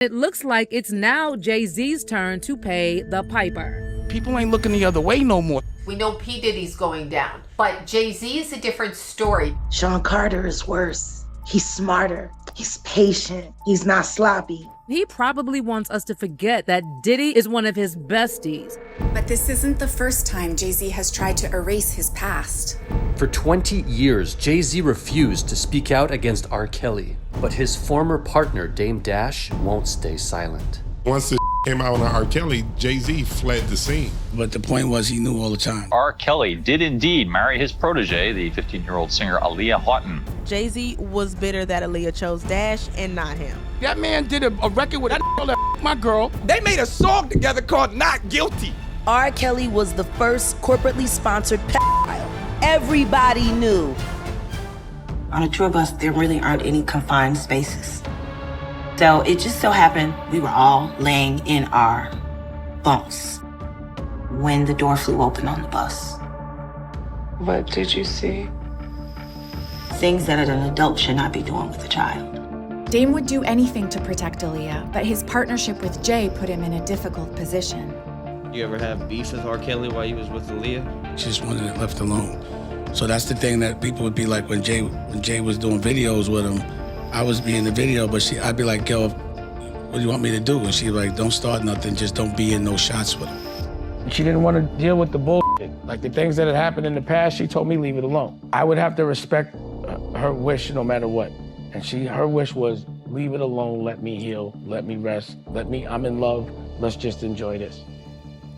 It looks like it's now Jay-Z's turn to pay the piper. People ain't looking the other way no more. We know P. Diddy's going down, but Jay-Z is a different story. Sean Carter is worse. He's smarter. He's patient. He's not sloppy. He probably wants us to forget that Diddy is one of his besties. But this isn't the first time Jay-Z has tried to erase his past. For 20 years, Jay-Z refused to speak out against R. Kelly, but his former partner, Dame Dash, won't stay silent. Once the came out on R. Kelly, Jay-Z fled the scene. But the point was he knew all the time. R. Kelly did indeed marry his protege, the 15-year-old singer Aaliyah Houghton. Jay-Z was bitter that Aaliyah chose Dash and not him. That man did a record with that my girl. They made a song together called Not Guilty. R. Kelly was the first corporately sponsored pedophile. Everybody knew. On a tour bus, there really aren't any confined spaces. So it just so happened we were all laying in our bunks when the door flew open on the bus. What did you see? Things that an adult should not be doing with a child. Dame would do anything to protect Aaliyah, but his partnership with Jay put him in a difficult position. You ever have beef with R. Kelly while you was with Aaliyah? She just wanted it left alone. So that's the thing that people would be like when Jay was doing videos with him. I was be in the video, but I'd be like, yo, what do you want me to do? And she'd be like, don't start nothing, just don't be in no shots with him. She didn't want to deal with the bullshit. Like the things that had happened in the past, she told me leave it alone. I would have to respect her wish no matter what. And her wish was leave it alone, let me heal, let me rest, I'm in love, let's just enjoy this.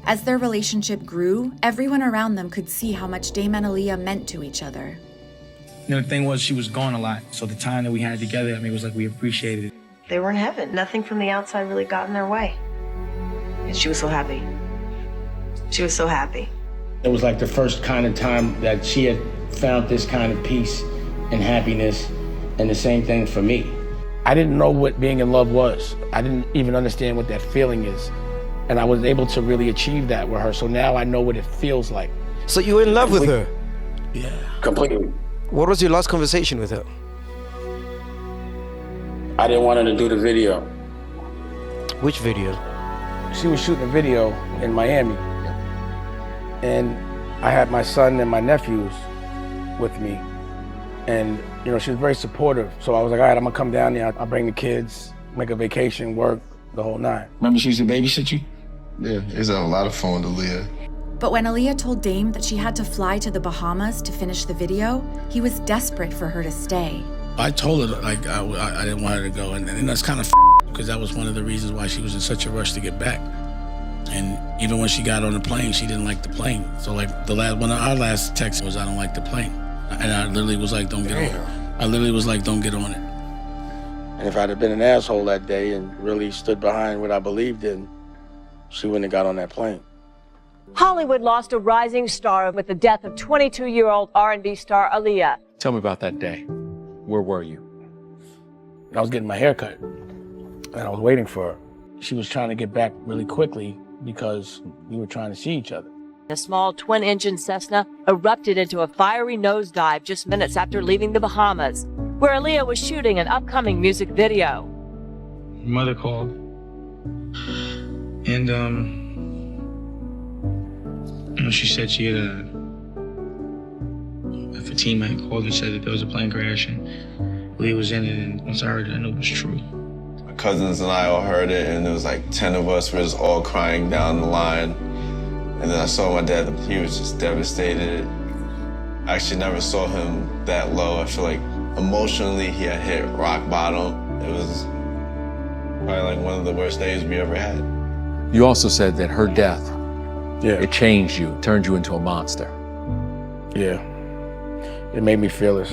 As their relationship grew, everyone around them could see how much Dame and Aaliyah meant to each other. You know, the thing was, she was gone a lot. So the time that we had together, it was like we appreciated it. They were in heaven. Nothing from the outside really got in their way. And she was so happy. She was so happy. It was like the first kind of time that she had found this kind of peace and happiness, and the same thing for me. I didn't know what being in love was. I didn't even understand what that feeling is. And I was able to really achieve that with her. So now I know what it feels like. So you were in love with her? Yeah, completely. What was your last conversation with her? I didn't want her to do the video. Which video? She was shooting a video in Miami. And I had my son and my nephews with me. And, you know, she was very supportive. So I was like, all right, I'm gonna come down there. I'll bring the kids, make a vacation, work, the whole nine. Remember she used to babysit you? Yeah, he's having a lot of fun with Aaliyah. But when Aaliyah told Dame that she had to fly to the Bahamas to finish the video, he was desperate for her to stay. I told her, like, I didn't want her to go. And that's kind of because that was one of the reasons why she was in such a rush to get back. And even when she got on the plane, she didn't like the plane. So, like, one of our last texts was, I don't like the plane. And I literally was like, don't get on it. I literally was like, don't get on it. And if I'd have been an asshole that day and really stood behind what I believed in, she wouldn't have got on that plane. Hollywood lost a rising star with the death of 22-year-old R&B star Aaliyah. Tell me about that day. Where were you? I was getting my hair cut, and I was waiting for her. She was trying to get back really quickly because we were trying to see each other. A small twin-engine Cessna erupted into a fiery nosedive just minutes after leaving the Bahamas, where Aaliyah was shooting an upcoming music video. Mother called, and she said she had if a team had called and said that there was a plane crash and Aaliyah was in it, and once I heard it, I knew it was true. My cousins and I all heard it, and there was like 10 of us were just all crying down the line. And then I saw my dad, he was just devastated. I actually never saw him that low. I feel like emotionally he had hit rock bottom. It was probably like one of the worst days we ever had. You also said that her death, it changed you, turned you into a monster. Yeah, it made me fearless.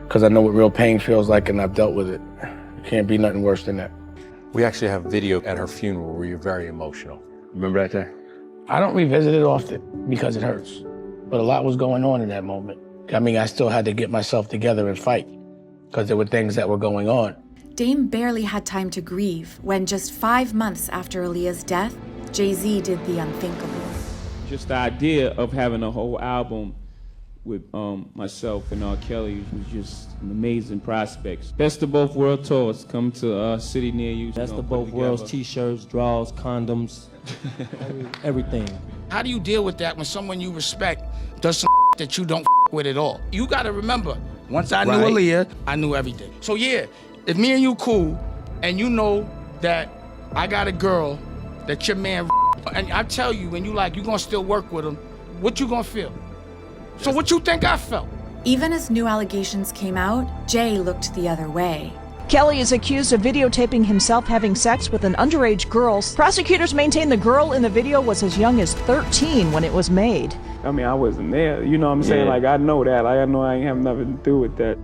Because I know what real pain feels like and I've dealt with it. It can't be nothing worse than that. We actually have video at her funeral where you're very emotional. Remember that day? I don't revisit it often because it hurts. But a lot was going on in that moment. I mean, I still had to get myself together and fight because there were things that were going on. Dame barely had time to grieve when just 5 months after Aaliyah's death, Jay-Z did the unthinkable. Just the idea of having a whole album with myself and R. Kelly was just an amazing prospect. Best of Both World tours come to a city near you. Best of Both Worlds, t-shirts, draws, condoms, everything. How do you deal with that when someone you respect does some that you don't with at all? You gotta remember, once I knew Aaliyah, I knew everything. So yeah, if me and you cool, and you know that I got a girl that your man, and I tell you, when you like, you gonna still work with him, what you gonna feel? So what you think I felt? Even as new allegations came out, Jay looked the other way. Kelly is accused of videotaping himself having sex with an underage girl. Prosecutors maintain the girl in the video was as young as 13 when it was made. I mean, I wasn't there, you know what I'm saying? Like, I know that. Like, I know I ain't have nothing to do with that.